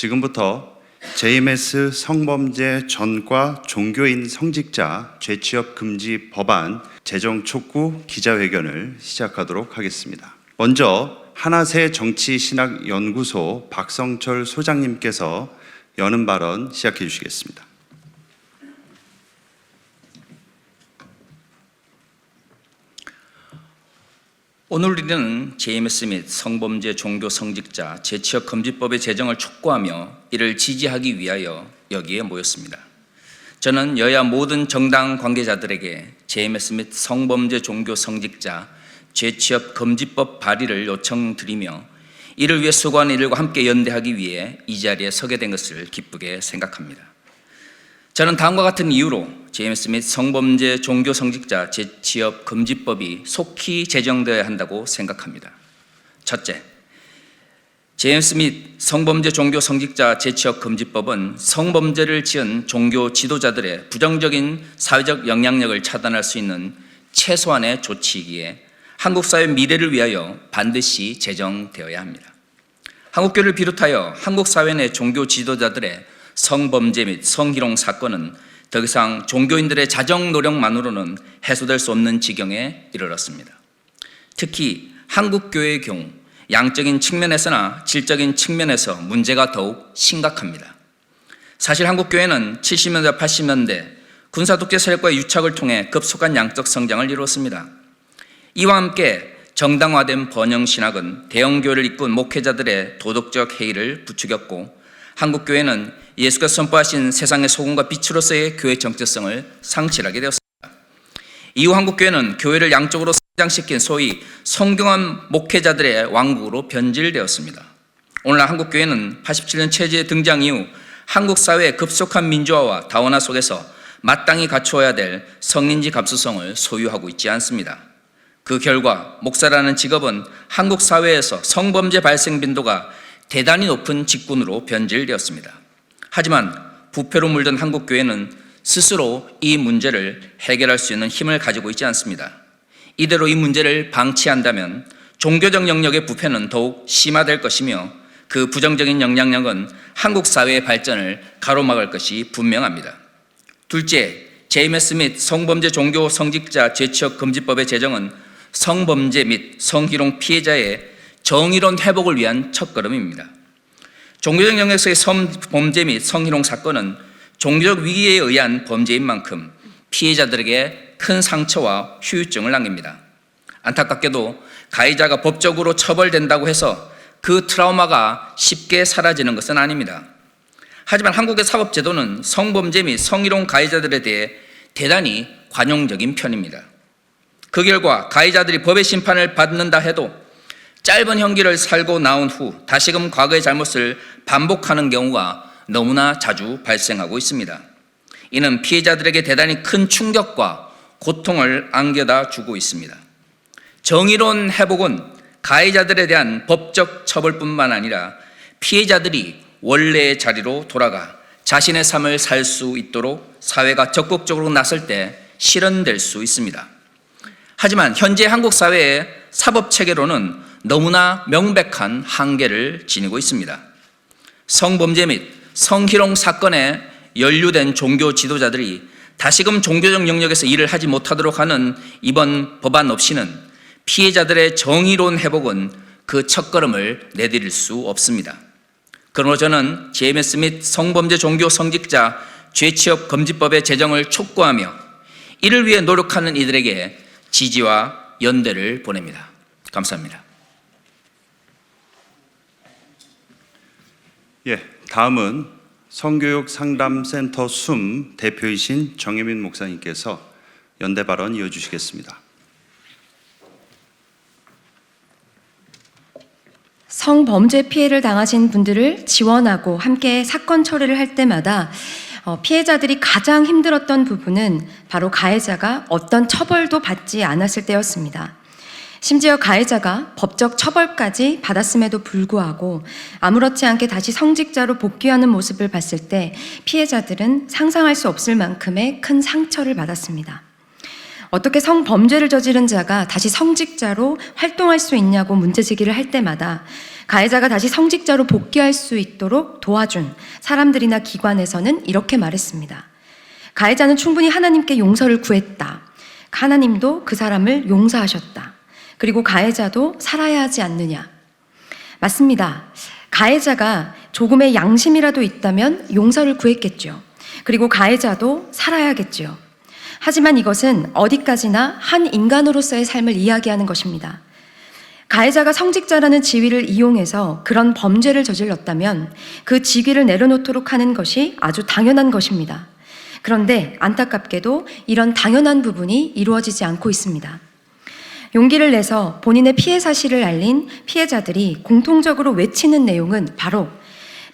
지금부터 JMS 성범죄 전과 종교인 성직자 죄취업 금지 법안 제정 촉구 기자회견을 시작하도록 하겠습니다. 먼저 하나세 정치신학연구소 박성철 소장님께서 여는 발언 시작해 주시겠습니다. 오늘 우리는 JMS 및 성범죄 종교 성직자 재취업 금지법의 제정을 촉구하며 이를 지지하기 위하여 여기에 모였습니다. 저는 여야 모든 정당 관계자들에게 JMS 및 성범죄 종교 성직자 재취업 금지법 발의를 요청드리며 이를 위해 수고하는 이들과 함께 연대하기 위해 이 자리에 서게 된 것을 기쁘게 생각합니다. 저는 다음과 같은 이유로 JMS 및 성범죄 종교 성직자 재취업 금지법이 속히 제정되어야 한다고 생각합니다. 첫째, JMS 및 성범죄 종교 성직자 재취업 금지법은 성범죄를 지은 종교 지도자들의 부정적인 사회적 영향력을 차단할 수 있는 최소한의 조치이기에 한국 사회 미래를 위하여 반드시 제정되어야 합니다. 한국교회를 비롯하여 한국 사회 내 종교 지도자들의 성범죄 및 성희롱 사건은 더 이상 종교인들의 자정 노력만으로는 해소될 수 없는 지경에 이르렀습니다. 특히 한국교회의 경우 양적인 측면에서나 질적인 측면에서 문제가 더욱 심각합니다. 사실 한국교회는 70년대, 80년대 군사독재 세력과의 유착을 통해 급속한 양적 성장을 이루었습니다. 이와 함께 정당화된 번영신학은 대형교회를 이끈 목회자들의 도덕적 해이를 부추겼고 한국교회는 예수께서 선포하신 세상의 소금과 빛으로서의 교회 정체성을 상실하게 되었습니다. 이후 한국교회는 교회를 양쪽으로 성장시킨 소위 성경한 목회자들의 왕국으로 변질되었습니다. 오늘날 한국교회는 87년 체제 등장 이후 한국 사회의 급속한 민주화와 다원화 속에서 마땅히 갖추어야 될 성인지 감수성을 소유하고 있지 않습니다. 그 결과 목사라는 직업은 한국 사회에서 성범죄 발생 빈도가 대단히 높은 직군으로 변질되었습니다. 하지만 부패로 물든 한국교회는 스스로 이 문제를 해결할 수 있는 힘을 가지고 있지 않습니다. 이대로 이 문제를 방치한다면 종교적 영역의 부패는 더욱 심화될 것이며 그 부정적인 영향력은 한국 사회의 발전을 가로막을 것이 분명합니다. 둘째, JMS 및 성범죄 종교 성직자 재취업 금지법의 제정은 성범죄 및 성희롱 피해자의 정의로운 회복을 위한 첫걸음입니다. 종교적 영역에서의 성범죄 및 성희롱 사건은 종교적 위기에 의한 범죄인 만큼 피해자들에게 큰 상처와 후유증을 남깁니다. 안타깝게도 가해자가 법적으로 처벌된다고 해서 그 트라우마가 쉽게 사라지는 것은 아닙니다. 하지만 한국의 사법제도는 성범죄 및 성희롱 가해자들에 대해 대단히 관용적인 편입니다. 그 결과 가해자들이 법의 심판을 받는다 해도 짧은 형기를 살고 나온 후 다시금 과거의 잘못을 반복하는 경우가 너무나 자주 발생하고 있습니다. 이는 피해자들에게 대단히 큰 충격과 고통을 안겨다 주고 있습니다. 정의로운 회복은 가해자들에 대한 법적 처벌뿐만 아니라 피해자들이 원래의 자리로 돌아가 자신의 삶을 살 수 있도록 사회가 적극적으로 나설 때 실현될 수 있습니다. 하지만 현재 한국 사회의 사법 체계로는 너무나 명백한 한계를 지니고 있습니다. 성범죄 및 성희롱 사건에 연루된 종교 지도자들이 다시금 종교적 영역에서 일을 하지 못하도록 하는 이번 법안 없이는 피해자들의 정의로운 회복은 그 첫걸음을 내디딜 수 없습니다. 그러므로 저는 JMS 및 성범죄 종교 성직자 재취업 금지법의 제정을 촉구하며 이를 위해 노력하는 이들에게 지지와 연대를 보냅니다. 감사합니다. 다음은 성교육 상담센터 숨 대표이신 정혜민 목사님께서 연대 발언 이어주시겠습니다. 성범죄 피해를 당하신 분들을 지원하고 함께 사건 처리를 할 때마다 피해자들이 가장 힘들었던 부분은 바로 가해자가 어떤 처벌도 받지 않았을 때였습니다. 심지어 가해자가 법적 처벌까지 받았음에도 불구하고 아무렇지 않게 다시 성직자로 복귀하는 모습을 봤을 때 피해자들은 상상할 수 없을 만큼의 큰 상처를 받았습니다. 어떻게 성범죄를 저지른 자가 다시 성직자로 활동할 수 있냐고 문제제기를 할 때마다 가해자가 다시 성직자로 복귀할 수 있도록 도와준 사람들이나 기관에서는 이렇게 말했습니다. 가해자는 충분히 하나님께 용서를 구했다. 하나님도 그 사람을 용서하셨다. 그리고 가해자도 살아야 하지 않느냐. 맞습니다. 가해자가 조금의 양심이라도 있다면 용서를 구했겠죠. 그리고 가해자도 살아야겠죠. 하지만 이것은 어디까지나 한 인간으로서의 삶을 이야기하는 것입니다. 가해자가 성직자라는 지위를 이용해서 그런 범죄를 저질렀다면 그 직위를 내려놓도록 하는 것이 아주 당연한 것입니다. 그런데 안타깝게도 이런 당연한 부분이 이루어지지 않고 있습니다. 용기를 내서 본인의 피해 사실을 알린 피해자들이 공통적으로 외치는 내용은 바로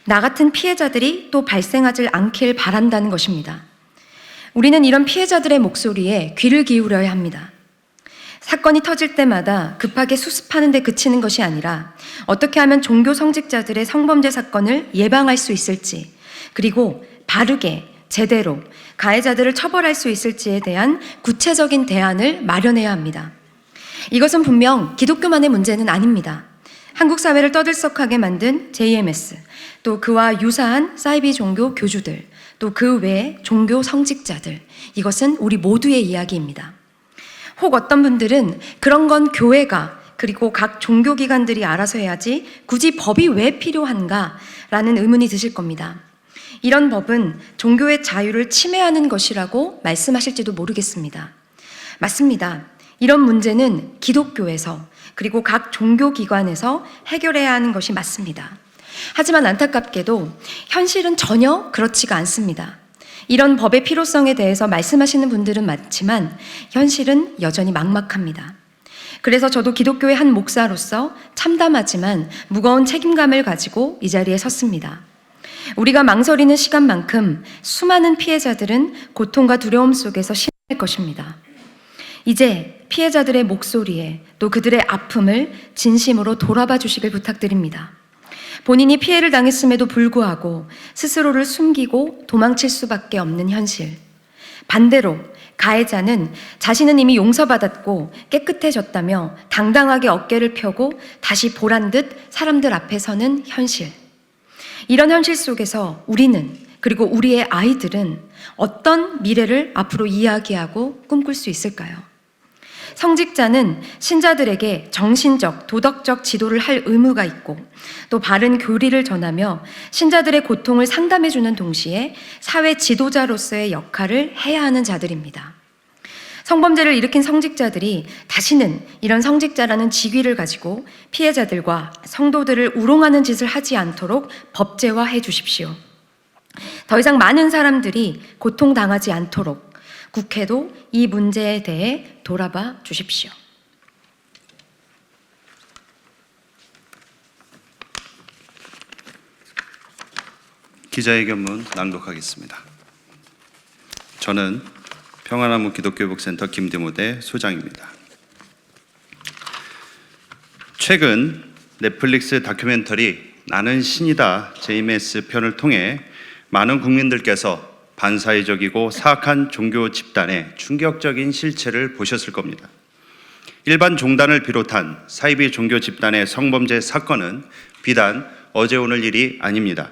나 같은 피해자들이 또 발생하지 않길 바란다는 것입니다. 우리는 이런 피해자들의 목소리에 귀를 기울여야 합니다. 사건이 터질 때마다 급하게 수습하는 데 그치는 것이 아니라 어떻게 하면 종교 성직자들의 성범죄 사건을 예방할 수 있을지, 그리고 바르게 제대로 가해자들을 처벌할 수 있을지에 대한 구체적인 대안을 마련해야 합니다. 이것은 분명 기독교만의 문제는 아닙니다. 한국 사회를 떠들썩하게 만든 JMS, 또 그와 유사한 사이비 종교 교주들, 또 그 외의 종교 성직자들, 이것은 우리 모두의 이야기입니다. 혹 어떤 분들은 그런 건 교회가 그리고 각 종교기관들이 알아서 해야지 굳이 법이 왜 필요한가? 라는 의문이 드실 겁니다. 이런 법은 종교의 자유를 침해하는 것이라고 말씀하실지도 모르겠습니다. 맞습니다. 이런 문제는 기독교에서 그리고 각 종교기관에서 해결해야 하는 것이 맞습니다. 하지만 안타깝게도 현실은 전혀 그렇지가 않습니다. 이런 법의 필요성에 대해서 말씀하시는 분들은 많지만 현실은 여전히 막막합니다. 그래서 저도 기독교의 한 목사로서 참담하지만 무거운 책임감을 가지고 이 자리에 섰습니다. 우리가 망설이는 시간만큼 수많은 피해자들은 고통과 두려움 속에서 신을 것입니다. 이제 피해자들의 목소리에 또 그들의 아픔을 진심으로 돌아봐 주시길 부탁드립니다. 본인이 피해를 당했음에도 불구하고 스스로를 숨기고 도망칠 수밖에 없는 현실. 반대로 가해자는 자신은 이미 용서받았고 깨끗해졌다며 당당하게 어깨를 펴고 다시 보란 듯 사람들 앞에 서는 현실. 이런 현실 속에서 우리는, 그리고 우리의 아이들은 어떤 미래를 앞으로 이야기하고 꿈꿀 수 있을까요? 성직자는 신자들에게 정신적, 도덕적 지도를 할 의무가 있고 또 바른 교리를 전하며 신자들의 고통을 상담해주는 동시에 사회 지도자로서의 역할을 해야 하는 자들입니다. 성범죄를 일으킨 성직자들이 다시는 이런 성직자라는 직위를 가지고 피해자들과 성도들을 우롱하는 짓을 하지 않도록 법제화해 주십시오. 더 이상 많은 사람들이 고통당하지 않도록 국회도 이 문제에 대해 돌아봐 주십시오. 기자회견문 낭독하겠습니다. 저는 평안나무 기독교회복센터 김대모대 소장입니다. 최근 넷플릭스 다큐멘터리 나는 신이다 JMS 편을 통해 많은 국민들께서 반사회적이고 사악한 종교 집단의 충격적인 실체를 보셨을 겁니다. 일반 종단을 비롯한 사이비 종교 집단의 성범죄 사건은 비단 어제 오늘 일이 아닙니다.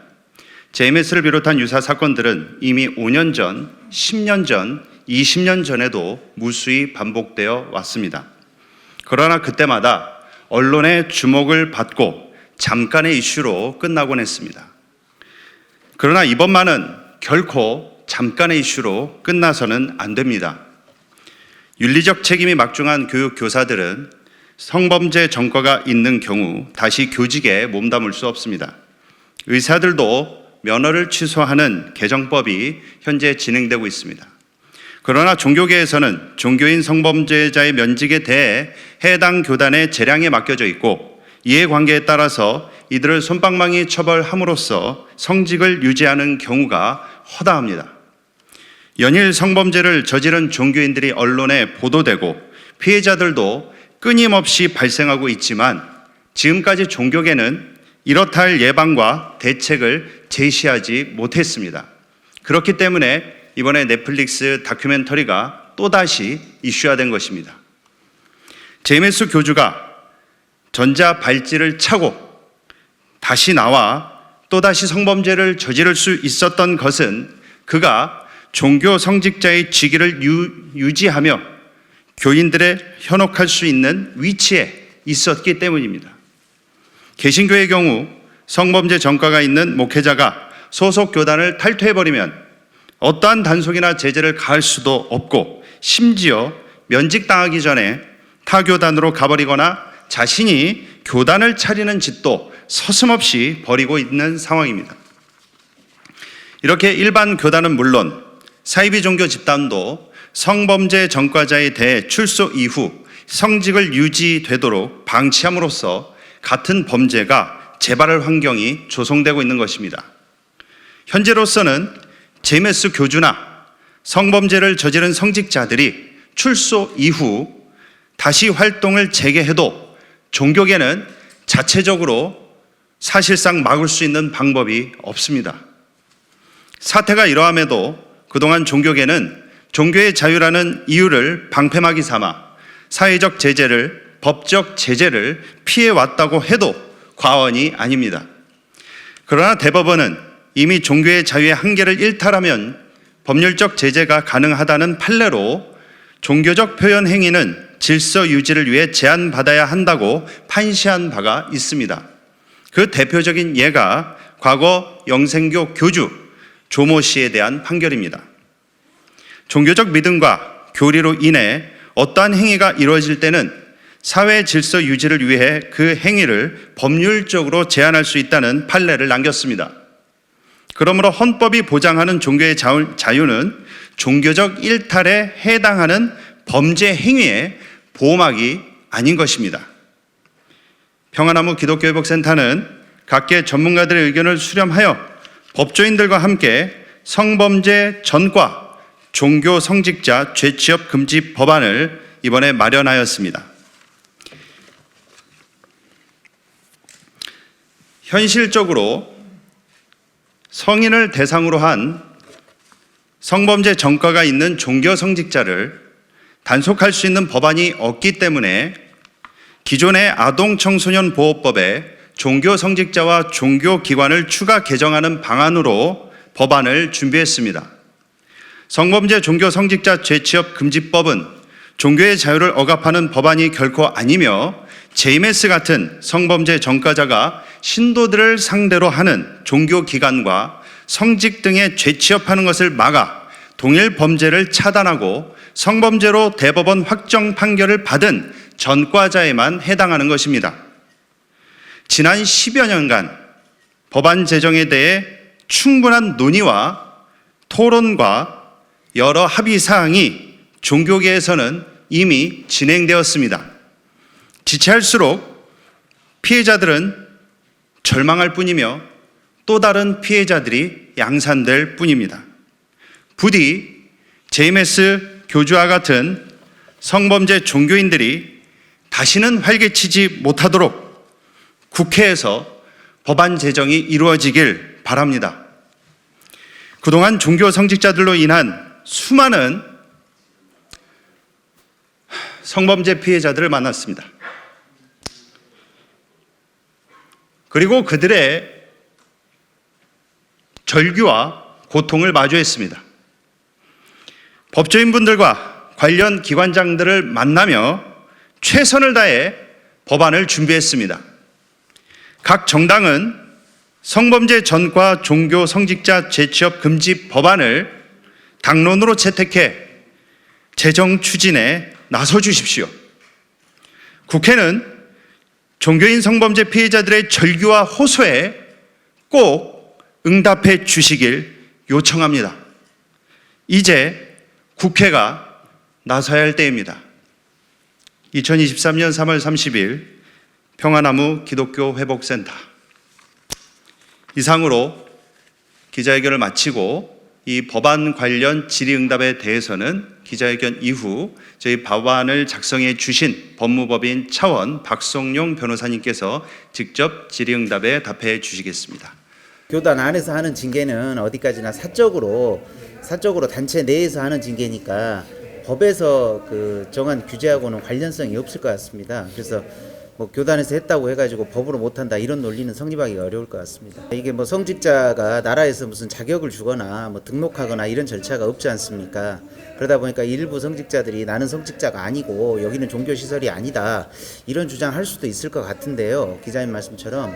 JMS를 비롯한 유사 사건들은 이미 5년 전, 10년 전, 20년 전에도 무수히 반복되어 왔습니다. 그러나 그때마다 언론의 주목을 받고 잠깐의 이슈로 끝나곤 했습니다. 그러나 이번만은 결코 잠깐의 이슈로 끝나서는 안 됩니다. 윤리적 책임이 막중한 교육 교사들은 성범죄 전과가 있는 경우 다시 교직에 몸담을 수 없습니다. 의사들도 면허를 취소하는 개정법이 현재 진행되고 있습니다. 그러나 종교계에서는 종교인 성범죄자의 면직에 대해 해당 교단의 재량에 맡겨져 있고 이해관계에 따라서 이들을 솜방망이 처벌함으로써 성직을 유지하는 경우가 허다합니다. 연일 성범죄를 저지른 종교인들이 언론에 보도되고 피해자들도 끊임없이 발생하고 있지만 지금까지 종교계는 이렇다 할 예방과 대책을 제시하지 못했습니다. 그렇기 때문에 이번에 넷플릭스 다큐멘터리가 또다시 이슈화된 것입니다. JMS 교주가 전자 발찌를 차고 다시 나와 또다시 성범죄를 저지를 수 있었던 것은 그가 종교 성직자의 직위를 유지하며 교인들의 현혹할 수 있는 위치에 있었기 때문입니다. 개신교의 경우 성범죄 전과가 있는 목회자가 소속 교단을 탈퇴해버리면 어떠한 단속이나 제재를 가할 수도 없고, 심지어 면직당하기 전에 타 교단으로 가버리거나 자신이 교단을 차리는 짓도 서슴없이 벌이고 있는 상황입니다. 이렇게 일반 교단은 물론 사이비 종교 집단도 성범죄 전과자에 대해 출소 이후 성직을 유지되도록 방치함으로써 같은 범죄가 재발할 환경이 조성되고 있는 것입니다. 현재로서는 JMS 교주나 성범죄를 저지른 성직자들이 출소 이후 다시 활동을 재개해도 종교계는 자체적으로 사실상 막을 수 있는 방법이 없습니다. 사태가 이러함에도 그동안 종교계는 종교의 자유라는 이유를 방패막이 삼아 사회적 제재를, 법적 제재를 피해왔다고 해도 과언이 아닙니다. 그러나 대법원은 이미 종교의 자유의 한계를 일탈하면 법률적 제재가 가능하다는 판례로 종교적 표현 행위는 질서 유지를 위해 제한받아야 한다고 판시한 바가 있습니다. 그 대표적인 예가 과거 영생교 교주 조모 씨에 대한 판결입니다. 종교적 믿음과 교리로 인해 어떠한 행위가 이루어질 때는 사회 질서 유지를 위해 그 행위를 법률적으로 제한할 수 있다는 판례를 남겼습니다. 그러므로 헌법이 보장하는 종교의 자유는 종교적 일탈에 해당하는 범죄 행위의 보호막이 아닌 것입니다. 평화나무 기독교회복센터는 각계 전문가들의 의견을 수렴하여 법조인들과 함께 성범죄 전과 종교 성직자 죄취업 금지 법안을 이번에 마련하였습니다. 현실적으로 성인을 대상으로 한 성범죄 전과가 있는 종교 성직자를 단속할 수 있는 법안이 없기 때문에 기존의 아동청소년 보호법에 종교 성직자와 종교 기관을 추가 개정하는 방안으로 법안을 준비했습니다. 성범죄 종교 성직자 죄취업 금지법은 종교의 자유를 억압하는 법안이 결코 아니며 JMS 같은 성범죄 전과자가 신도들을 상대로 하는 종교 기관과 성직 등에 죄취업하는 것을 막아 동일 범죄를 차단하고 성범죄로 대법원 확정 판결을 받은 전과자에만 해당하는 것입니다. 지난 10여 년간 법안 제정에 대해 충분한 논의와 토론과 여러 합의 사항이 종교계에서는 이미 진행되었습니다. 지체할수록 피해자들은 절망할 뿐이며 또 다른 피해자들이 양산될 뿐입니다. 부디 JMS 교주와 같은 성범죄 종교인들이 다시는 활개치지 못하도록 국회에서 법안 제정이 이루어지길 바랍니다. 그동안 종교 성직자들로 인한 수많은 성범죄 피해자들을 만났습니다. 그리고 그들의 절규와 고통을 마주했습니다. 법조인분들과 관련 기관장들을 만나며 최선을 다해 법안을 준비했습니다. 각 정당은 성범죄 전과 종교 성직자 재취업 금지 법안을 당론으로 채택해 재정 추진에 나서 주십시오. 국회는 종교인 성범죄 피해자들의 절규와 호소에 꼭 응답해 주시길 요청합니다. 이제 국회가 나서야 할 때입니다. 2023년 3월 30일 평화나무 기독교 회복센터. 이상으로 기자회견을 마치고 이 법안 관련 질의응답에 대해서는 기자회견 이후 저희 법안을 작성해 주신 법무법인 차원 박성용 변호사님께서 직접 질의응답에 답해 주시겠습니다. 교단 안에서 하는 징계는 어디까지나 사적으로 단체 내에서 하는 징계니까 법에서 그 정한 규제하고는 관련성이 없을 것 같습니다. 그래서 뭐 교단에서 했다고 해가지고 법으로 못한다 이런 논리는 성립하기가 어려울 것 같습니다. 이게 뭐 성직자가 나라에서 무슨 자격을 주거나 뭐 등록하거나 이런 절차가 없지 않습니까? 그러다 보니까 일부 성직자들이 나는 성직자가 아니고 여기는 종교시설이 아니다 이런 주장할 수도 있을 것 같은데요. 기자님 말씀처럼.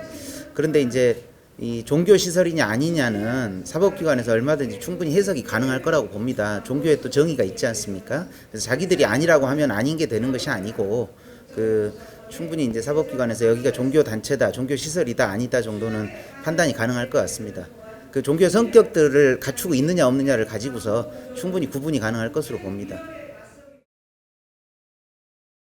그런데 이제 이 종교시설이냐 아니냐는 사법기관에서 얼마든지 충분히 해석이 가능할 거라고 봅니다. 종교에 또 정의가 있지 않습니까? 그래서 자기들이 아니라고 하면 아닌 게 되는 것이 아니고 충분히 이제 사법기관에서 여기가 종교단체다, 종교시설이다, 아니다 정도는 판단이 가능할 것 같습니다. 그 종교 성격들을 갖추고 있느냐 없느냐를 가지고서 충분히 구분이 가능할 것으로 봅니다.